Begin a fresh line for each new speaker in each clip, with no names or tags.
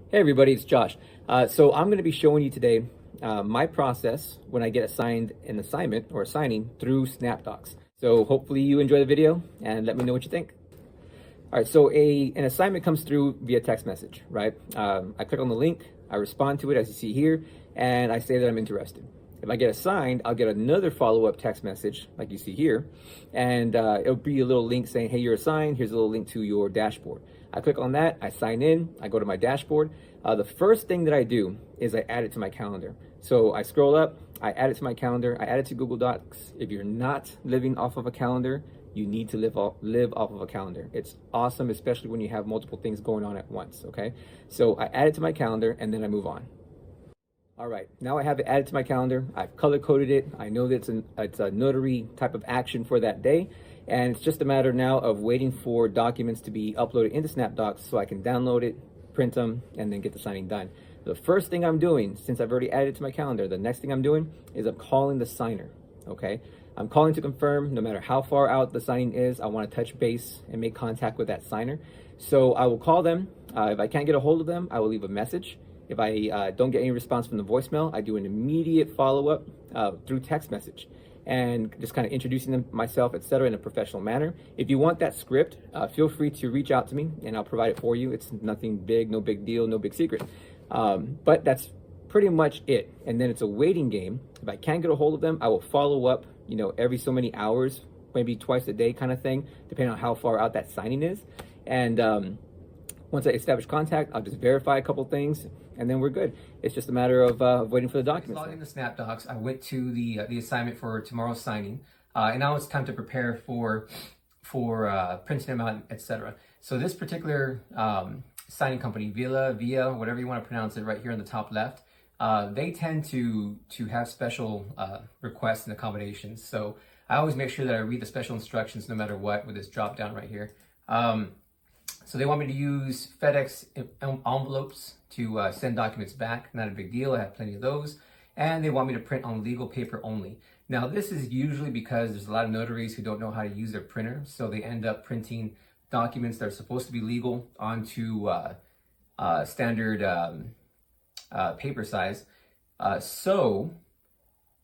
Hey everybody, it's Josh. So I'm going to be showing you today my process when I get assigned an assignment or a signing through Snapdocs. So hopefully you enjoy the video and let me know what you think. All right, so an assignment comes through via text message, right? I click on the link, I respond to it as you see here, and I say that I'm interested. If I get assigned, I'll get another follow-up text message like you see here, and it'll be a little link saying, hey, you're assigned, here's a little link to your dashboard. I click on that, I sign in, I go to my dashboard. The first thing that I do is I add it to my calendar. So I scroll up, I add it to my calendar, I add it to Google Docs. If you're not living off of a calendar, you need to live off of a calendar. It's awesome, especially when you have multiple things going on at once, okay? So I add it to my calendar and then I move on. All right, now I have it added to my calendar. I've color coded it. I know that it's a notary type of action for that day. And it's just a matter now of waiting for documents to be uploaded into Snapdocs so I can download it, print them, and then get the signing done. The first thing I'm doing, since I've already added it to my calendar, the next thing I'm doing is I'm calling the signer, okay? I'm calling to confirm, no matter how far out the signing is, I want to touch base and make contact with that signer. So I will call them. If I can't get a hold of them, I will leave a message. If I don't get any response from the voicemail, I do an immediate follow-up through text message and just kind of introducing them, myself, etc., in a professional manner. If you want that script, feel free to reach out to me and I'll provide it for you. It's nothing big, no big deal, no big secret. But that's pretty much it. And then it's a waiting game. If I can't get a hold of them, I will follow up, every so many hours, maybe twice a day kind of thing, depending on how far out that signing is. And once I establish contact, I'll just verify a couple things, and then we're good. It's just a matter of waiting for the documents.
Logged into Snapdocs, I went to the assignment for tomorrow's signing, and now it's time to prepare for printing them out, etc. So this particular signing company, Via, whatever you want to pronounce it, right here on the top left, they tend to have special requests and accommodations. So I always make sure that I read the special instructions no matter what with this drop down right here. So they want me to use FedEx envelopes to send documents back. Not a big deal, I have plenty of those. And they want me to print on legal paper only. Now this is usually because there's a lot of notaries who don't know how to use their printer, so they end up printing documents that are supposed to be legal onto standard paper size. So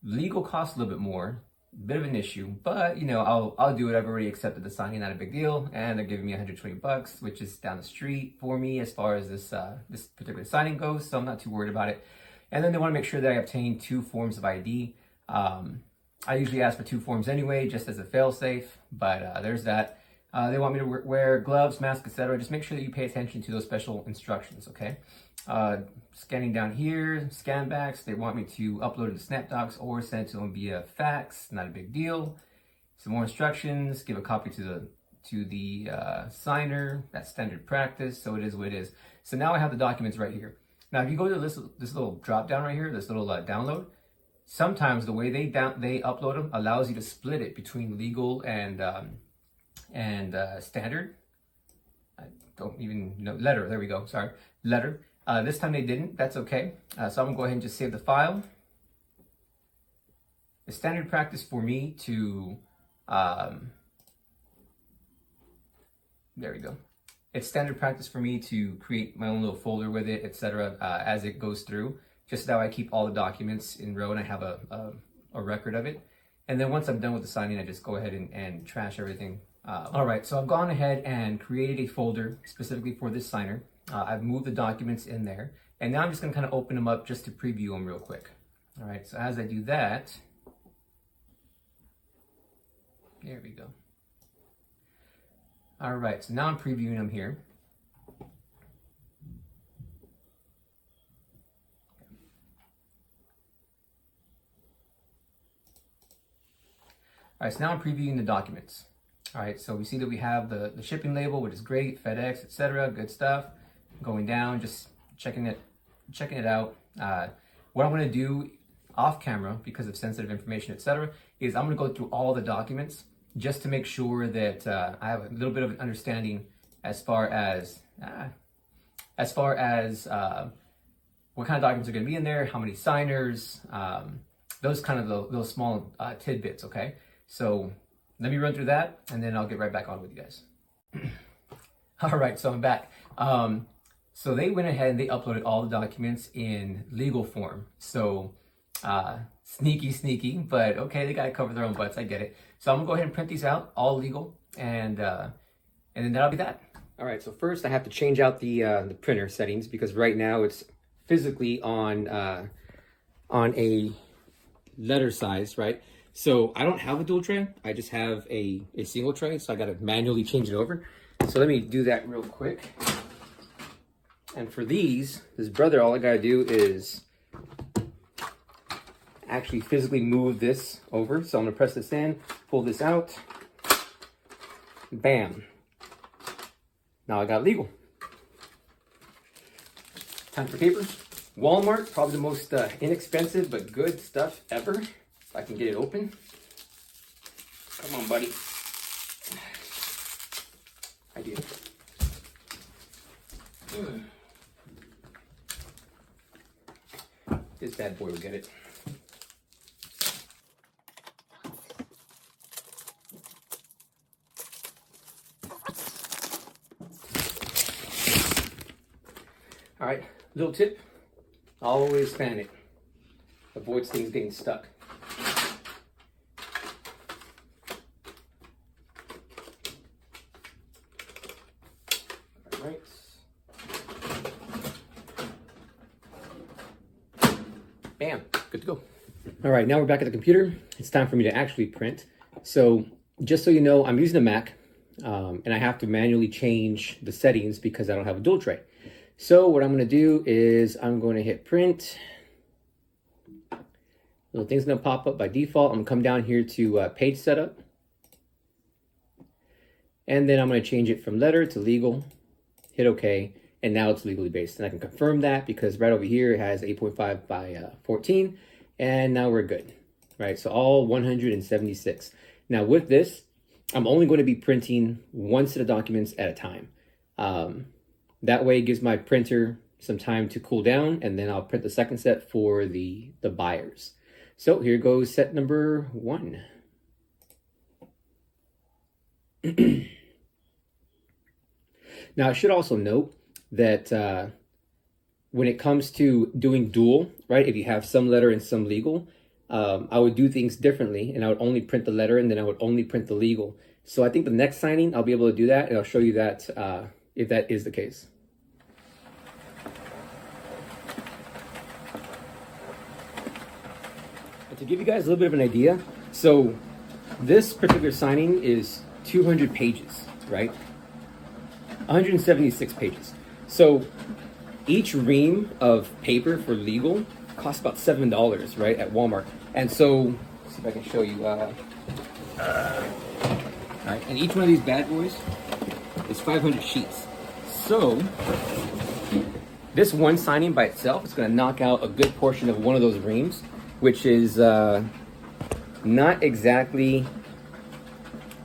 legal costs a little bit more. Bit of an issue, but I'll do it. I've already accepted the signing, not a big deal, and they're giving me $120, which is down the street for me as far as this this particular signing goes, so I'm not too worried about it. And then they want to make sure that I obtain 2 forms of ID. I usually ask for 2 forms anyway, just as a fail-safe, but there's that. They want me to wear gloves, mask, etc. Just make sure that you pay attention to those special instructions, okay? Scanning down here, scan backs, they want me to upload it to Snapdocs or send it to them via fax, not a big deal. Some more instructions, give a copy to the signer, that's standard practice, so it is what it is. So now I have the documents right here. Now if you go to this little drop down right here, this little download, sometimes the way they upload them allows you to split it between legal and standard. I don't even know, letter, there we go, sorry, letter. This time they didn't, that's okay. So I'm gonna go ahead and just save the file. It's standard practice for me to, there we go. It's standard practice for me to create my own little folder with it, etc. As it goes through, just so I keep all the documents in row and I have a record of it. And then once I'm done with the signing, I just go ahead and trash everything. All right, so I've gone ahead and created a folder specifically for this signer. I've moved the documents in there, and now I'm just gonna kind of open them up just to preview them real quick. All right, so as I do that, there we go. All right, so now I'm previewing them here. All right, so now I'm previewing the documents. All right, so we see that we have the shipping label, which is great, FedEx, etc., good stuff. Going down, just checking it out. What I'm going to do off camera, because of sensitive information, etc., is I'm going to go through all the documents just to make sure that I have a little bit of an understanding as far as what kind of documents are going to be in there, how many signers, those kind of those small tidbits. Okay, so let me run through that, and then I'll get right back on with you guys. All right, so I'm back. So they went ahead and they uploaded all the documents in legal form. So sneaky, but okay, they gotta cover their own butts. I get it. So I'm gonna go ahead and print these out, all legal, and then that'll be that. All right. So first, I have to change out the printer settings because right now it's physically on a letter size, right? So I don't have a dual tray. I just have a single tray. So I got to manually change it over. So let me do that real quick. And for this brother, all I got to do is actually physically move this over. So I'm going to press this in, pull this out. Bam. Now I got legal. Time for paper. Walmart, probably the most inexpensive but good stuff ever. If I can get it open. Come on, buddy. I do. This bad boy will get it. All right, little tip, always fan it. Avoids things getting stuck. All right. Bam, good to go. All right, now we're back at the computer. It's time for me to actually print. So just so you know, I'm using a Mac and I have to manually change the settings because I don't have a dual tray. So what I'm going to do is I'm going to hit print. Little thing's going to pop up by default. I'm going to come down here to page setup. And then I'm going to change it from letter to legal. Hit OK. And now it's legally based. And I can confirm that because right over here it has 8.5 by 14. And now we're good. Right. So all 176. Now with this, I'm only going to be printing one set of documents at a time. That way it gives my printer some time to cool down, and then I'll print the second set for the buyers. So here goes set number 1. Now I should also note that when it comes to doing dual, right, if you have some letter and some legal, I would do things differently, and I would only print the letter and then I would only print the legal. So I think the next signing, I'll be able to do that, and I'll show you that if that is the case. And to give you guys a little bit of an idea, so this particular signing is 200 pages, right? 176 pages. So each ream of paper for legal costs about $7, right, at Walmart. And so, let's see if I can show you. All right, and each one of these bad boys is 500 sheets. So this one signing by itself is going to knock out a good portion of one of those reams, which is not exactly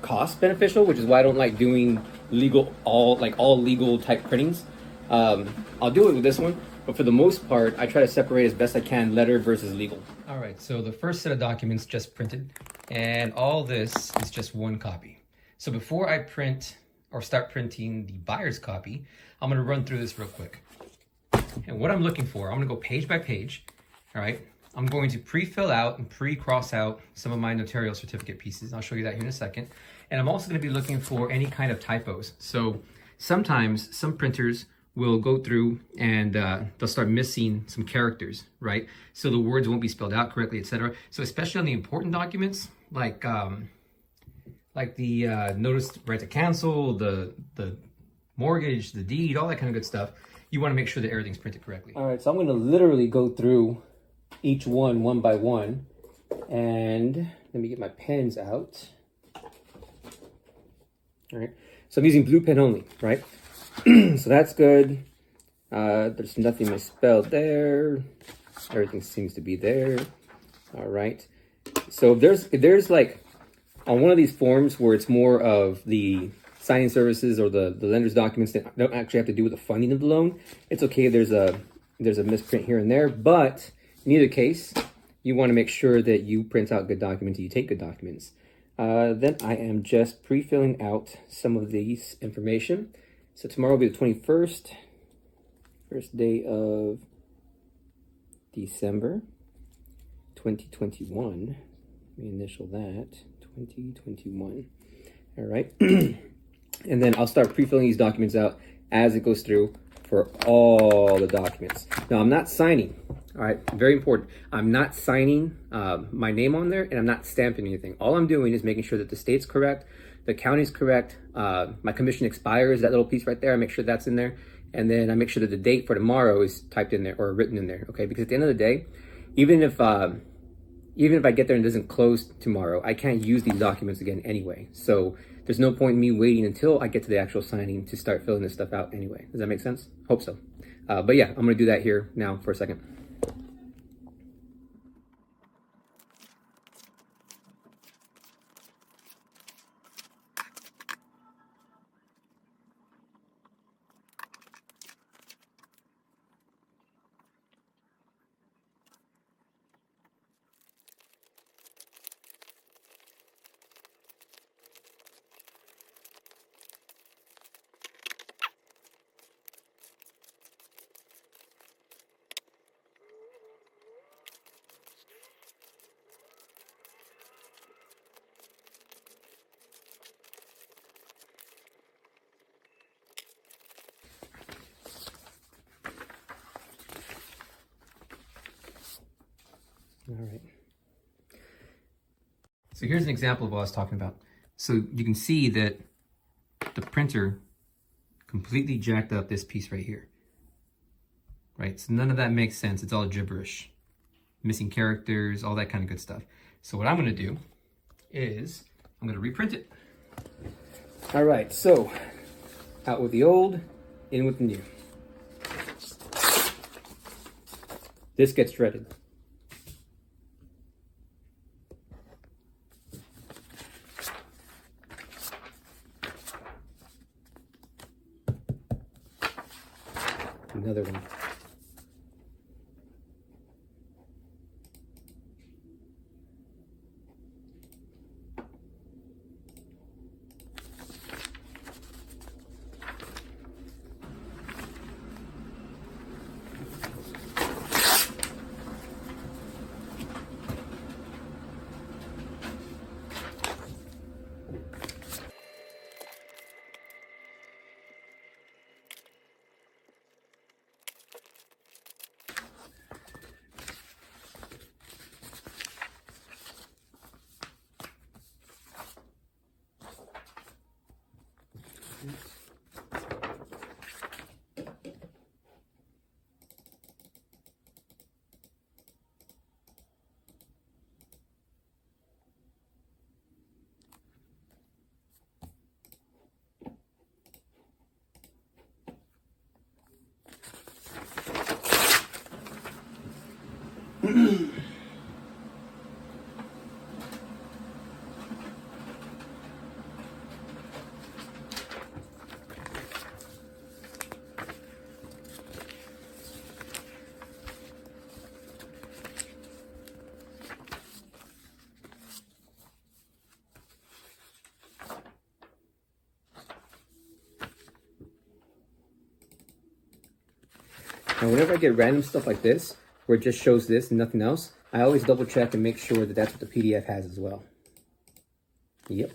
cost beneficial, which is why I don't like doing legal all legal type printings. I'll do it with this one, but for the most part, I try to separate as best I can letter versus legal. All right, so the first set of documents just printed, and all this is just one copy. So before I print or start printing the buyer's copy, I'm gonna run through this real quick. And what I'm looking for, I'm gonna go page by page, all right? I'm going to pre-fill out and pre-cross out some of my notarial certificate pieces. I'll show you that here in a second. And I'm also gonna be looking for any kind of typos. So sometimes some printers will go through and they'll start missing some characters, right? So the words won't be spelled out correctly, etc. So especially on the important documents, like the notice right to cancel, the mortgage, the deed, all that kind of good stuff, you want to make sure that everything's printed correctly. All right, so I'm going to literally go through each one by one, and let me get my pens out. All right, so I'm using blue pen only, right? So that's good. There's nothing misspelled there. Everything seems to be there. All right. So if there's like on one of these forms where it's more of the signing services or the lender's documents that don't actually have to do with the funding of the loan, it's okay. There's a misprint here and there, but in either case, you want to make sure that you print out good documents, you take good documents. Then I am just pre-filling out some of these information. So tomorrow will be the 21st.
First day of December 2021. Let me initial that, 2021. All right. And then I'll start pre-filling these documents out as it goes through for all the documents. Now, I'm not signing, all right, very important. I'm not signing my name on there, and I'm not stamping anything. All I'm doing is making sure that the state's correct, the county's correct, my commission expires, that little piece right there, I make sure that's in there, and then I make sure that the date for tomorrow is typed in there or written in there, okay? Because at the end of the day, even if I get there and it doesn't close tomorrow, I can't use these documents again anyway. So there's no point in me waiting until I get to the actual signing to start filling this stuff out anyway. Does that make sense? Hope so. But yeah, I'm gonna do that here now for a second. All right.
So here's an example of what I was talking about. So you can see that the printer completely jacked up this piece right here. Right? So none of that makes sense. It's all gibberish. Missing characters, all that kind of good stuff. So what I'm going to do is I'm going to reprint it.
All right, so out with the old, in with the new. This gets shredded. Another one. Now, whenever I get random stuff like this, where it just shows this and nothing else, I always double check and make sure that that's what the PDF has as well. Yep.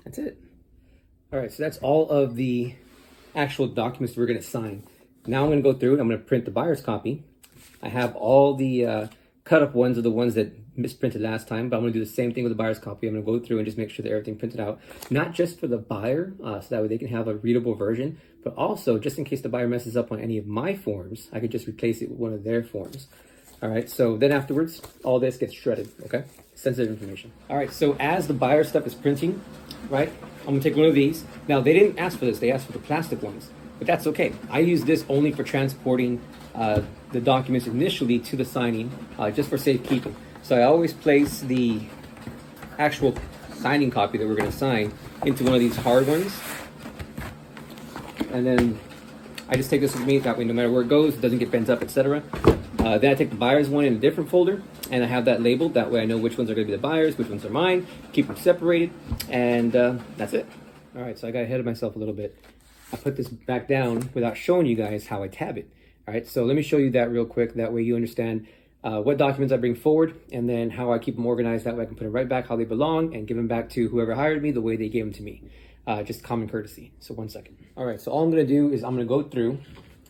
That's it. All right, so that's all of the actual documents we're going to sign. Now I'm going to go through and I'm going to print the buyer's copy. I have all the cut up ones of the ones that misprinted last time, but I'm going to do the same thing with the buyer's copy. I'm going to go through and just make sure that everything printed out, not just for the buyer, so that way they can have a readable version, but also just in case the buyer messes up on any of my forms, I could just replace it with one of their forms. All right, so then afterwards, all this gets shredded, okay? Sensitive information. All right, so as the buyer stuff is printing, right, I'm gonna take one of these. Now, they didn't ask for this, they asked for the plastic ones, but that's okay. I use this only for transporting the documents initially to the signing, just for safekeeping. So I always place the actual signing copy that we're going to sign into one of these hard ones. And then I just take this with me, that way no matter where it goes, it doesn't get bent up, etc. Then I take the buyer's one in a different folder, and I have that labeled. That way I know which ones are going to be the buyers, which ones are mine, keep them separated, and that's it. All right, so I got ahead of myself a little bit. I put this back down without showing you guys how I tab it. All right, so let me show you that real quick. That way you understand what documents I bring forward, and then how I keep them organized. That way I can put them right back how they belong and give them back to whoever hired me the way they gave them to me. Just common courtesy. So 1 second. All right, so all I'm going to do is I'm going to go through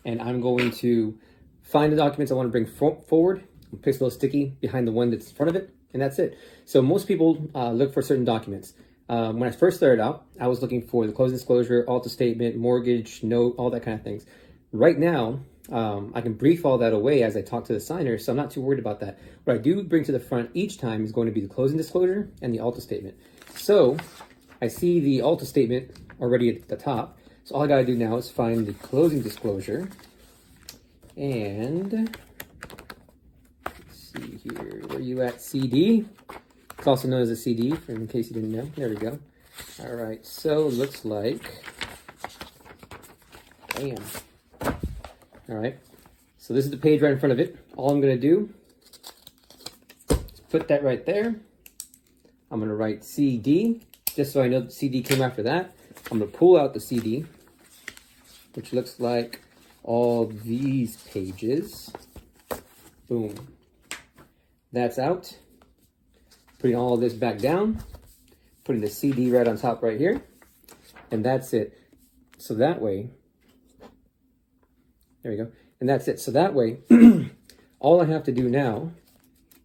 and I'm going to find the documents I want to bring forward, and place a little sticky behind the one that's in front of it, and that's it. So most people look for certain documents. When I first started out, I was looking for the closing disclosure, alta statement, mortgage, note, all that kind of things. Right now, I can brief all that away as I talk to the signer, so I'm not too worried about that. What I do bring to the front each time is going to be the closing disclosure and the alta statement. So I see the alta statement already at the top, so all I got to do now is find the closing disclosure. And let's see here, where you at, CD? It's also known as a CD, in case you didn't know. There we go. All right, so looks like, bam. All right, so this is the page right in front of it. All I'm gonna do is put that right there. I'm gonna write CD, just so I know the CD came after that. I'm gonna pull out the CD, which looks like all these pages. Boom. That's out. Putting all this back down. Putting the CD right on top right here. And that's it. So that way, there we go. And that's it. So that way, all I have to do now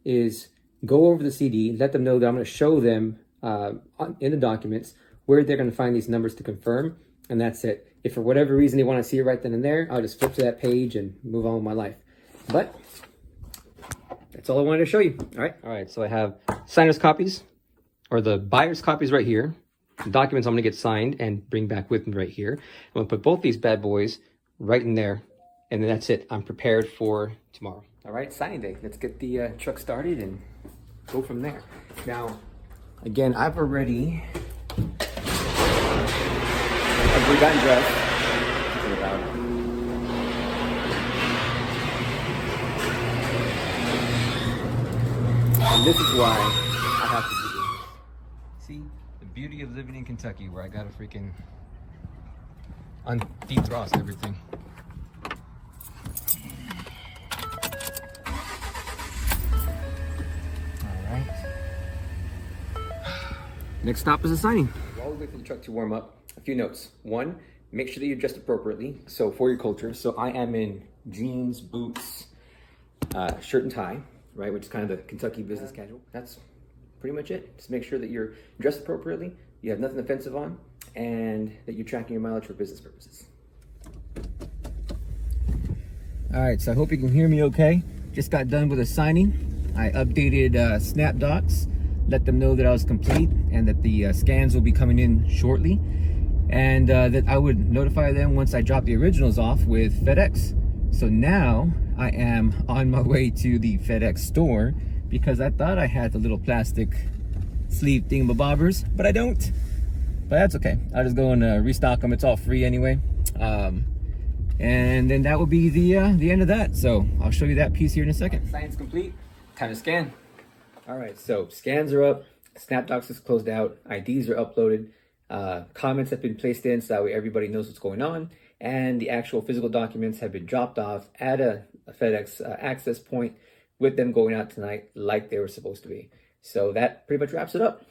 is go over the CD, let them know that I'm going to show them in the documents where they're going to find these numbers to confirm. And that's it. If for whatever reason they want to see it right then and there, I'll just flip to that page and move on with my life. But that's all I wanted to show you. All right, so I have signer's copies, or the buyer's copies right here. The documents I'm going to get signed and bring back with me right here. I'm going to put both these bad boys right in there, and then that's it. I'm prepared for tomorrow. All right, signing day. Let's get the truck started and go from there. Now, again, I've already gotten dressed. And this is why I have to do this. See, the beauty of living in Kentucky, where I gotta freaking defrost everything. All right. Next stop is the signing. While we wait for the truck to warm up, a few notes. One, make sure that you're dressed appropriately. So for your culture, so I am in jeans, boots, shirt and tie, right? Which is kind of the Kentucky business casual. That's pretty much it. Just make sure that you're dressed appropriately, you have nothing offensive on, and that you're tracking your mileage for business purposes. All right, so I hope you can hear me okay. Just got done with a signing. I updated Snapdocs, let them know that I was complete and that the scans will be coming in shortly, and that I would notify them once I drop the originals off with FedEx. So now I am on my way to the FedEx store because I thought I had the little plastic sleeve thingamabobbers, but I don't. But that's okay. I'll just go and restock them. It's all free anyway. And then that will be the end of that. So I'll show you that piece here in a second. Sign's complete. Time to scan. All right, so scans are up. Snapdocs is closed out. IDs are uploaded. Comments have been placed in so that way everybody knows what's going on. And the actual physical documents have been dropped off at a FedEx access point with them going out tonight like they were supposed to be. So that pretty much wraps it up.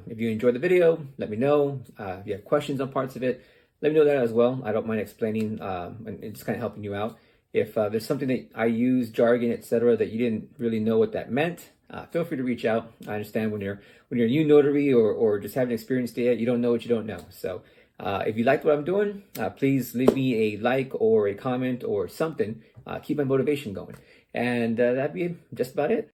If you enjoyed the video, let me know. If you have questions on parts of it, let me know that as well. I don't mind explaining and just kind of helping you out. If there's something that I use, jargon, etc., that you didn't really know what that meant, feel free to reach out. I understand when you're a new notary or just haven't experienced it yet, you don't know what you don't know. So if you like what I'm doing, please leave me a like or a comment or something. Keep my motivation going. And that'd be just about it.